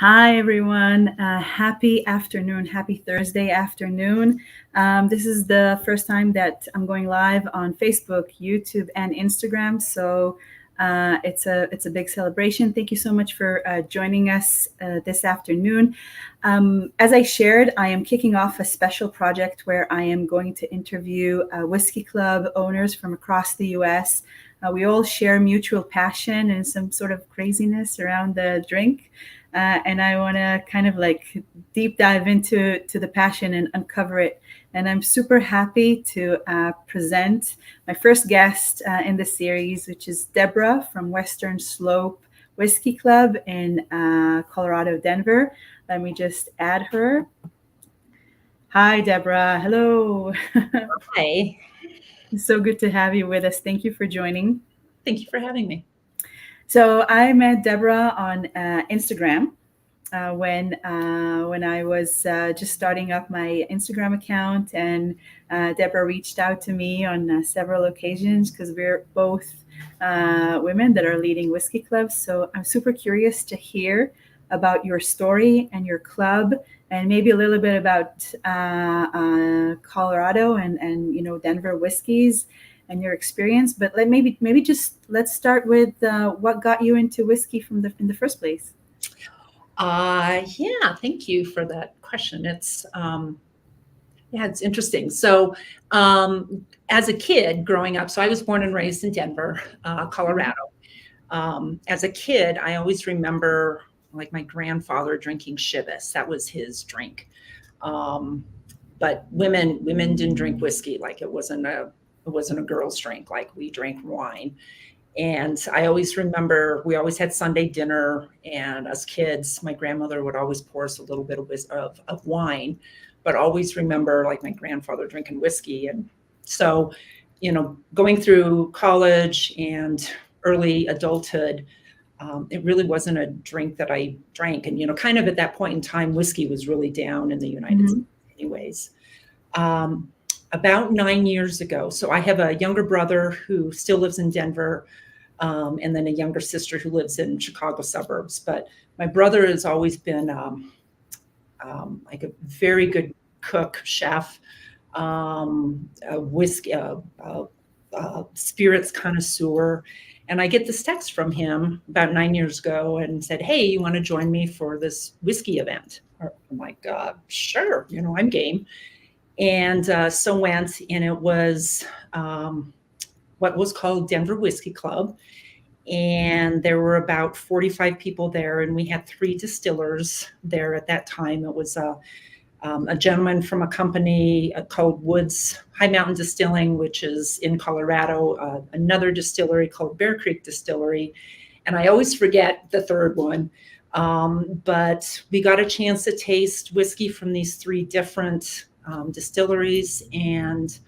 Hi, everyone. Happy afternoon. Happy Thursday afternoon. This is the first time that I'm going live on Facebook, YouTube, and Instagram. So it's a big celebration. Thank you so much for joining us this afternoon. As I shared, I am kicking off a special project where I am going to interview whiskey club owners from across the U.S. We all share mutual passion and some sort of craziness around the drink. And I want to kind of like deep dive into the passion and uncover it. And I'm super happy to present my first guest in the series, which is Deborah from Western Slope Whiskey Club in Colorado, Denver. Let me just add her. Hi, Deborah. Hello. Hi, It's so good to have you with us. Thank you for joining. thank you for having me. So I met Deborah on Instagram when I was just starting up my Instagram account, and Deborah reached out to me on several occasions because we're both women that are leading whiskey clubs. So I'm super curious to hear about your story and your club, and maybe a little bit about Colorado and Denver whiskeys and your experience. But maybe just let's start with what got you into whiskey in the first place. Yeah, thank you for that question. It's interesting. So, as a kid growing up, so I was born and raised in Denver, Mhm. Colorado. As a kid, I always remember like my grandfather drinking Chivas. That was his drink. Um, but women didn't drink whiskey. Like it wasn't a girl's drink. Like we drank wine. And I always remember we always had Sunday dinner, and as kids, my grandmother would always pour us a little bit of wine, but always remember like my grandfather drinking whiskey. And so, going through college and early adulthood, it really wasn't a drink that I drank. And, kind of at that point in time, whiskey was really down in the United States, Mhm. anyways. Um, about 9 years ago, so I have a younger brother who still lives in Denver, and then a younger sister who lives in Chicago suburbs. But my brother has always been like a very good cook, chef, a whiskey, spirits connoisseur. And I get this text from him about 9 years ago and said, "Hey, you want to join me for this whiskey event?" I'm like, "Sure, I'm game." And so went, and it was what was called Denver Whiskey Club, and there were about 45 people there, and we had three distillers there at that time. It was a gentleman from a company called Woods High Mountain Distilling, which is in Colorado, another distillery called Bear Creek Distillery, and I always forget the third one. But we got a chance to taste whiskey from these three different distilleries, and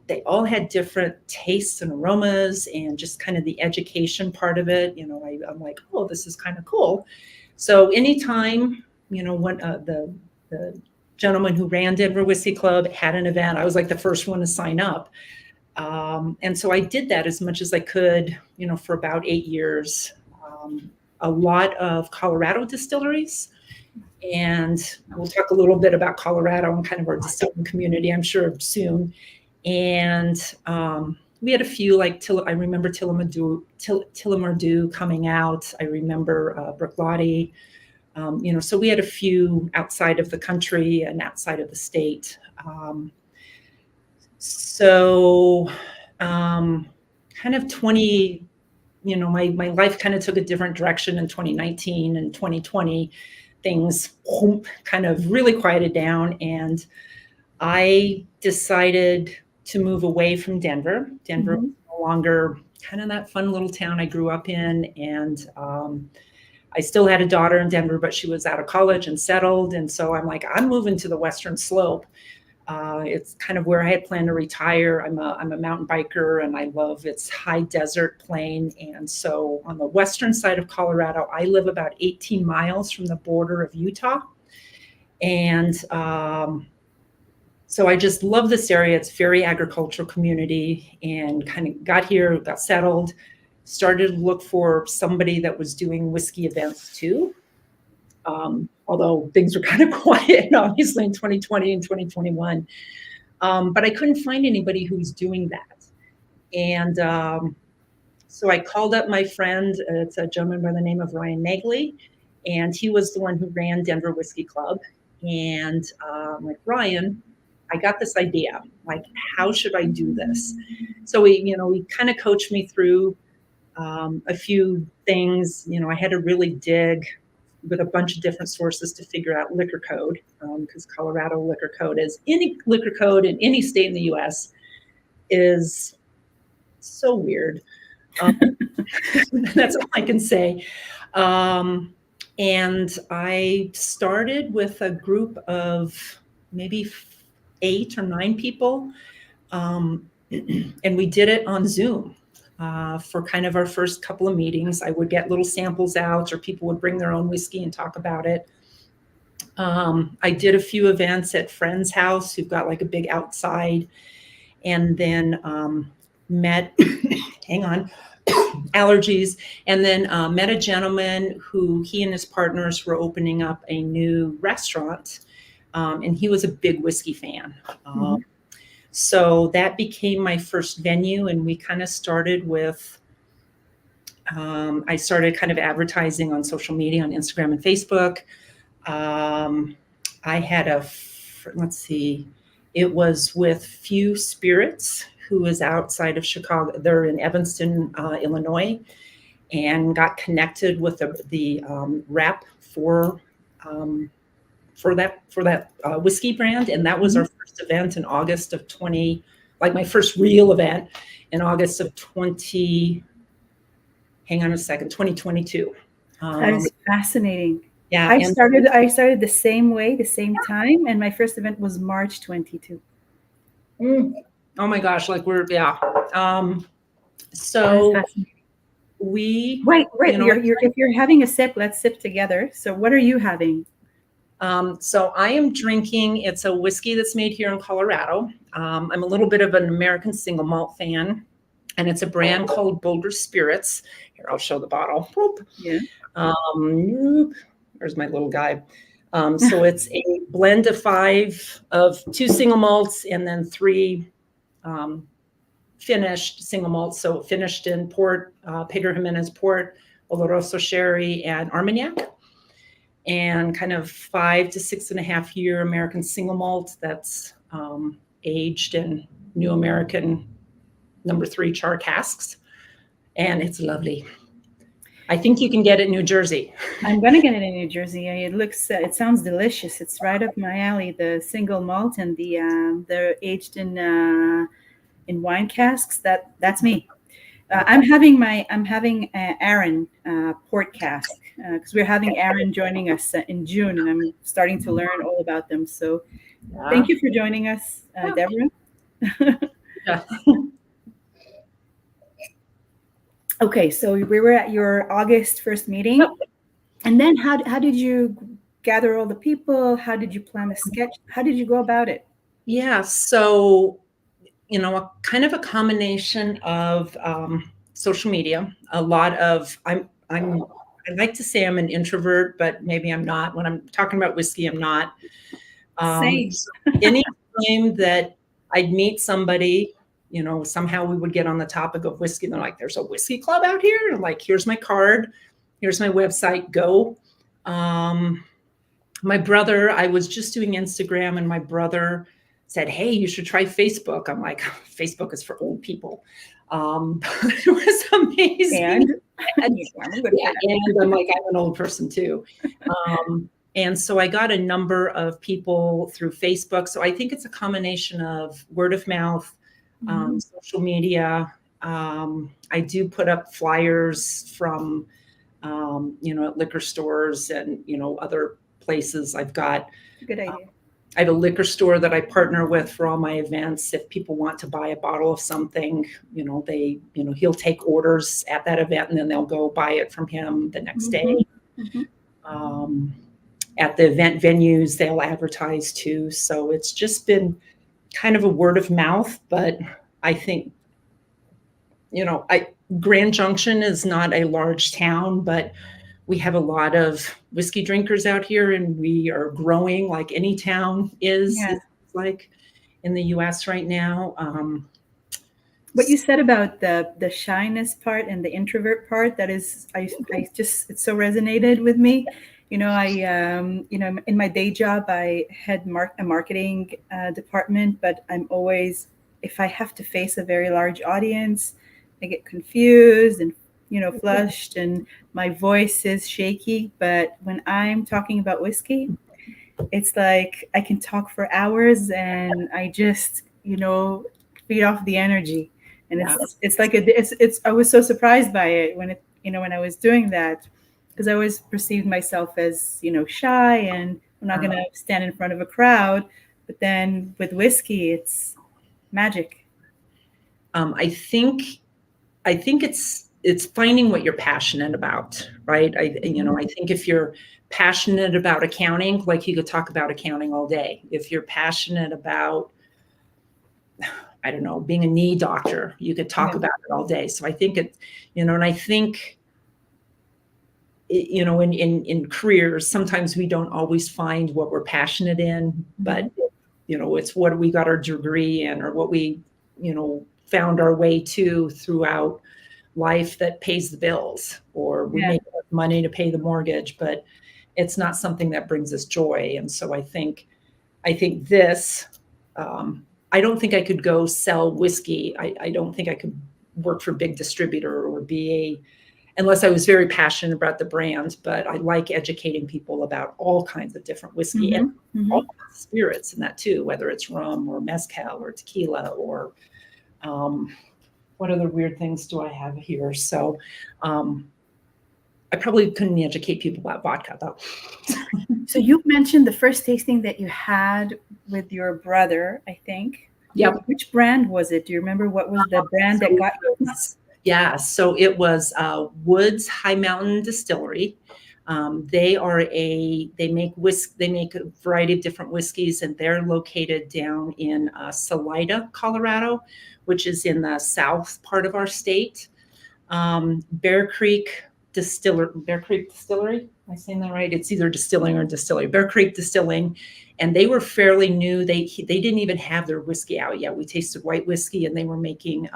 they all had different tastes and aromas, and just kind of the education part of it. I'm like, oh, this is kind of cool. So anytime, when the gentleman who ran Denver Whiskey Club had an event, I was like the first one to sign up. And so I did that as much as I could, for about 8 years. A lot of Colorado distilleries. And we'll talk a little bit about Colorado and kind of our distilling community, I'm sure, soon. And we had a few, like I remember Tillamerdue coming out. I remember Bruichladdich. So we had a few outside of the country and outside of the state. So kind of 20, my life kind of took a different direction in 2019 and 2020. Things kind of really quieted down, and I decided to move away from Denver. Denver was Mhm. no longer kind of that fun little town I grew up in. And I still had a daughter in Denver, but she was out of college and settled. And so I'm like, I'm moving to the Western Slope. It's kind of where I had planned to retire. I'm a mountain biker, and I love its high desert plain. And so on the western side of Colorado, I live about 18 miles from the border of Utah. And so I just love this area. It's very agricultural community, and kind of got here, got settled, started to look for somebody that was doing whiskey events too. although things were kind of quiet, obviously, in 2020 and 2021. But I couldn't find anybody who was doing that. And so I called up my friend. It's a gentleman by the name of Ryan Nagley, and he was the one who ran Denver Whiskey Club. And like, Ryan, I got this idea. Like, how should I do this? So he kind of coached me through a few things. I had to really dig with a bunch of different sources to figure out liquor code, because Colorado liquor code, as any liquor code in any state in the U.S., is so weird. That's all I can say. And I started with a group of maybe 8 or 9 people, and we did it on Zoom. For kind of our first couple of meetings. I would get little samples out, or people would bring their own whiskey and talk about it. I did a few events at friends' house who've got like a big outside, and then met, hang on, allergies, and then met a gentleman who he and his partners were opening up a new restaurant, and he was a big whiskey fan. So that became my first venue, and we kind of started with, I started kind of advertising on social media, on Instagram and Facebook. I had let's see, it was with Few Spirits, who is outside of Chicago. They're in Evanston, Illinois, and got connected with the rep for that whiskey brand. And that was our first event in August of my first real event in August of 2022. That is fascinating. Yeah. I started the same way, the same time. And my first event was March 22. Oh my gosh. So we wait, if you're having a sip, let's sip together. So what are you having? So I am drinking, it's a whiskey that's made here in Colorado. I'm a little bit of an American single malt fan, and it's a brand called Boulder Spirits. Here, I'll show the bottle. Yeah. There's my little guy. So it's a blend of 5 of 2 single malts and then 3 finished single malts. So finished in port, Pedro Jimenez port, Oloroso sherry, and Armagnac. And kind of 5 to 6.5 year American single malt that's aged in New American No. 3 char casks. And it's lovely. I think you can get it in New Jersey. I'm going to get it in New Jersey. It sounds delicious. It's right up my alley, the single malt and they're aged in wine casks. That's me. I'm having Aaron port cask, because we're having Aaron joining us in June, and I'm starting to learn all about them. So thank you for joining us, Deborah. Yeah. Okay, so we were at your August 1st meeting, and then how did you gather all the people? How did you plan the sketch? How did you go about it? Yeah, so kind of a combination of social media. A lot of I like to say I'm an introvert, but maybe I'm not. When I'm talking about whiskey, I'm not. Same. Any time that I'd meet somebody, somehow we would get on the topic of whiskey. And they're like, "There's a whiskey club out here." And I'm like, "Here's my card. Here's my website. Go." My brother, I was just doing Instagram, and my brother said, "Hey, you should try Facebook." I'm like, "Facebook is for old people." It was amazing. And and I'm like, I'm an old person too. And so I got a number of people through Facebook. So I think it's a combination of word of mouth, social media. I do put up flyers from, at liquor stores and, other places. I've got good idea. I have a liquor store that I partner with for all my events. If people want to buy a bottle of something, he'll take orders at that event, and then they'll go buy it from him the next day. At the event venues, they'll advertise too. So it's just been kind of a word of mouth, but I think, Grand Junction is not a large town, but we have a lot of whiskey drinkers out here, and we are growing like any town is, Yeah. like in the US right now. What you said about the shyness part and the introvert part, that is, I just, it so resonated with me. In my day job, I had a marketing department, but I'm always, if I have to face a very large audience, I get confused and, flushed, and my voice is shaky. But when I'm talking about whiskey, it's like I can talk for hours, and I just, feed off the energy. And Yeah. it's like it's I was so surprised by it when when I was doing that, because I always perceived myself as, shy, and I'm not gonna stand in front of a crowd. But then with whiskey, it's magic. I think it's finding what you're passionate about, right? I think if you're passionate about accounting, like you could talk about accounting all day. If you're passionate about, I don't know, being a knee doctor, you could talk about it all day. So I think and I think, in careers, sometimes we don't always find what we're passionate in, but it's what we got our degree in, or what we, found our way to throughout life that pays the bills, or we make enough money to pay the mortgage, but it's not something that brings us joy. And so I think this, I don't think I could go sell whiskey. I don't think I could work for a big distributor or unless I was very passionate about the brand. But I like educating people about all kinds of different whiskey and all spirits in that too, whether it's rum or mezcal or tequila or what other weird things do I have here? So I probably couldn't educate people about vodka though. So you mentioned the first tasting that you had with your brother, I think. Yeah. Which brand was it? Do you remember what was the brand that got you? Yeah, so it was Woods High Mountain Distillery. They make a variety of different whiskeys, and they're located down in Salida, Colorado, which is in the south part of our state. Bear Creek Distillery. Am I saying that right? It's either distilling or distillery. Bear Creek Distilling, and they were fairly new. They didn't even have their whiskey out yet. We tasted white whiskey, and they were making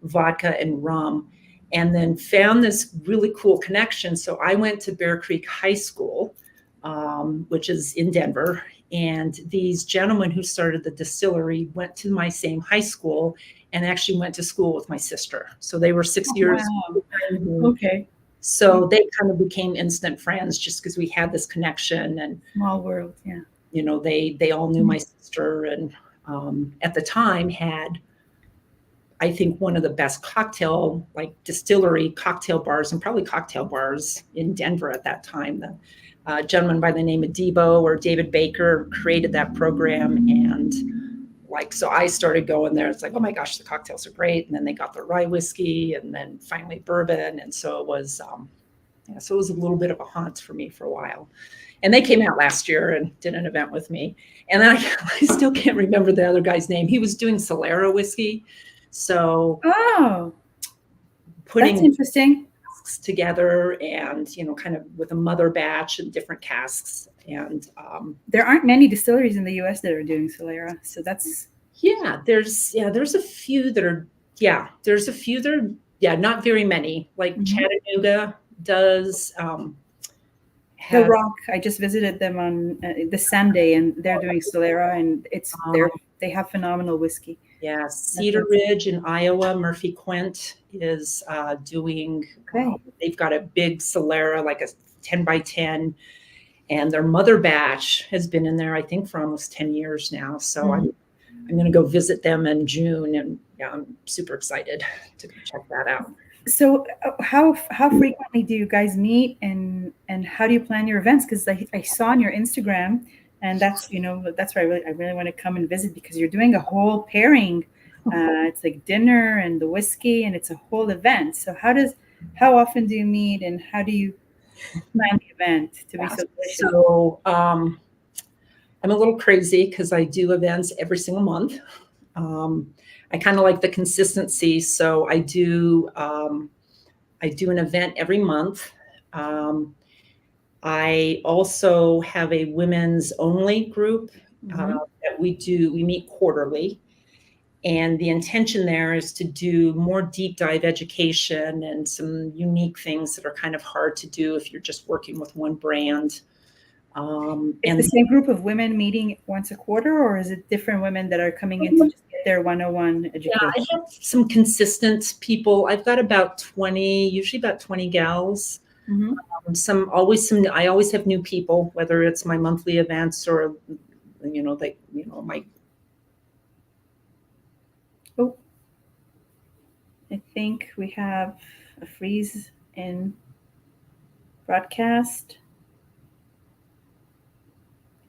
vodka and rum, and then found this really cool connection. So I went to Bear Creek High School, which is in Denver, and these gentlemen who started the distillery went to my same high school and actually went to school with my sister. So they were 6 years. Wow. Okay. So they kind of became instant friends just because we had this connection. And small world, yeah. They all knew my sister, and at the time had, I think, one of the best distillery cocktail bars, and probably cocktail bars in Denver at that time. The gentleman by the name of David Baker created that program. And so I started going there. It's like, oh my gosh, the cocktails are great. And then they got the rye whiskey, and then finally bourbon. And so it was, so it was a little bit of a haunt for me for a while. And they came out last year and did an event with me. And then I still can't remember the other guy's name. He was doing Solera whiskey. So putting that's interesting casks together, and kind of with a mother batch and different casks. And there aren't many distilleries in the US that are doing Solera, so that's there's a few that are not very many. Like Chattanooga does. The Rock, I just visited them on the Sunday, and they're doing Solera, and they have phenomenal whiskey. Yeah, Cedar Ridge in Iowa, Murphy Quint is doing, they've got a big Solera, like a 10 by 10, and their mother batch has been in there, I think, for almost 10 years now. So I'm going to go visit them in June, and I'm super excited to go check that out. So how frequently do you guys meet, and how do you plan your events? Because I saw on your Instagram, and that's where I really want to come and visit, because you're doing a whole pairing. It's like dinner and the whiskey, and it's a whole event. So how often do you meet, and how do you plan the event to be so delicious? So I'm a little crazy because I do events every single month. I kind of like the consistency, so I do an event every month. Um, I also have a women's only group that we meet quarterly. And the intention there is to do more deep dive education and some unique things that are kind of hard to do if you're just working with one brand. It's the same group of women meeting once a quarter, or is it different women that are coming in to just get their 101 education? Yeah, I have some consistent people. I've got about 20, usually about 20 gals. Mm-hmm. I always have new people, whether it's my monthly events or, my. Oh, I think we have a freeze in broadcast.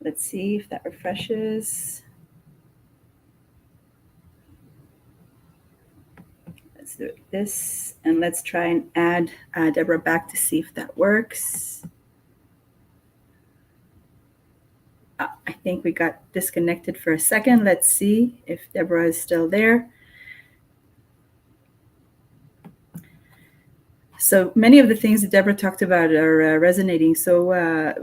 Let's see if that refreshes. Let's do this, and let's try and add Deborah back to see if that works. I think we got disconnected for a second. Let's see if Deborah is still there. So many of the things that Deborah talked about are resonating so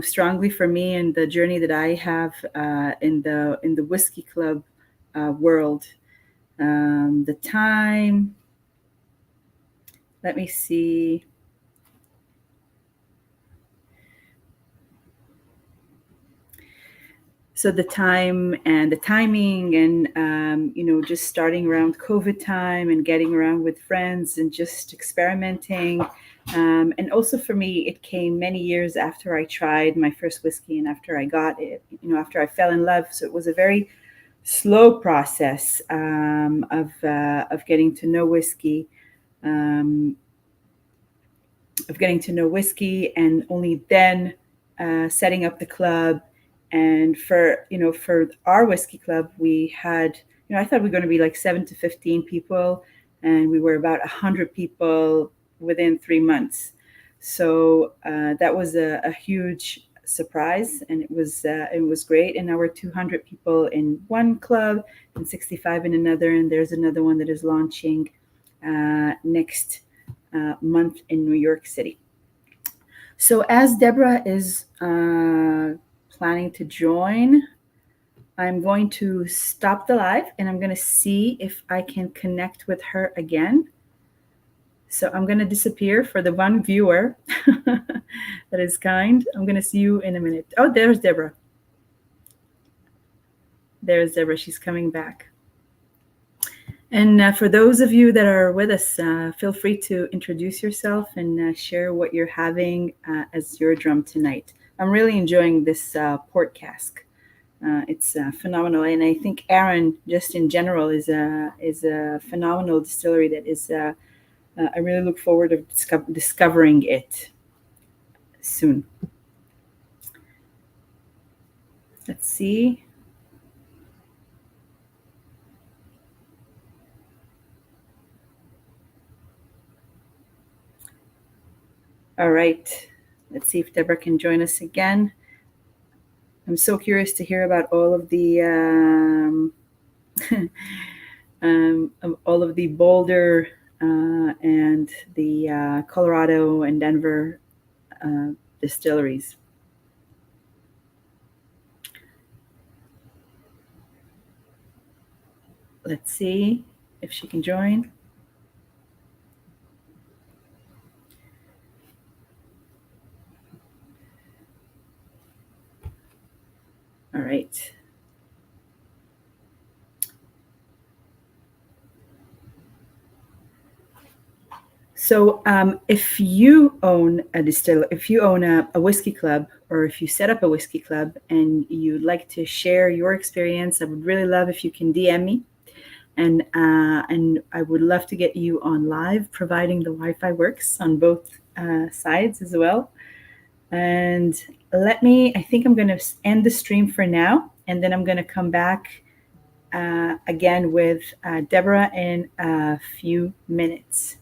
strongly for me and the journey that I have in the whiskey club world. The time. Let me see. So the time and the timing and, just starting around COVID time and getting around with friends and just experimenting. And also for me, it came many years after I tried my first whiskey and after I got it, after I fell in love. So it was a very slow process of getting to know whiskey, and only then setting up the club. And for our whiskey club, we had, I thought we were going to be like 7 to 15 people, and we were about 100 people within 3 months. So that was a huge surprise, and it was great. And now we're 200 people in one club and 65 in another, and there's another one that is launching next month in New York City. So as Deborah is planning to join, I'm going to stop the live and I'm going to see if I can connect with her again. So I'm going to disappear for the one viewer that is kind. I'm going to see you in a minute. Oh, there's Deborah. There's Deborah. She's coming back. And for those of you that are with us, feel free to introduce yourself and share what you're having as your drum tonight. I'm really enjoying this port cask. It's phenomenal, and I think Aaron, just in general, is a phenomenal distillery. That is, I really look forward to discovering it soon. Let's see. All right. Let's see if Deborah can join us again. I'm so curious to hear about all of the Boulder and the Colorado and Denver distilleries. Let's see if she can join. All right. So if you own a whiskey club, or if you set up a whiskey club and you'd like to share your experience, I would really love if you can DM me. And I would love to get you on live, providing the Wi-Fi works on both sides as well. And I think I'm going to end the stream for now, and then I'm going to come back again with Deborah in a few minutes.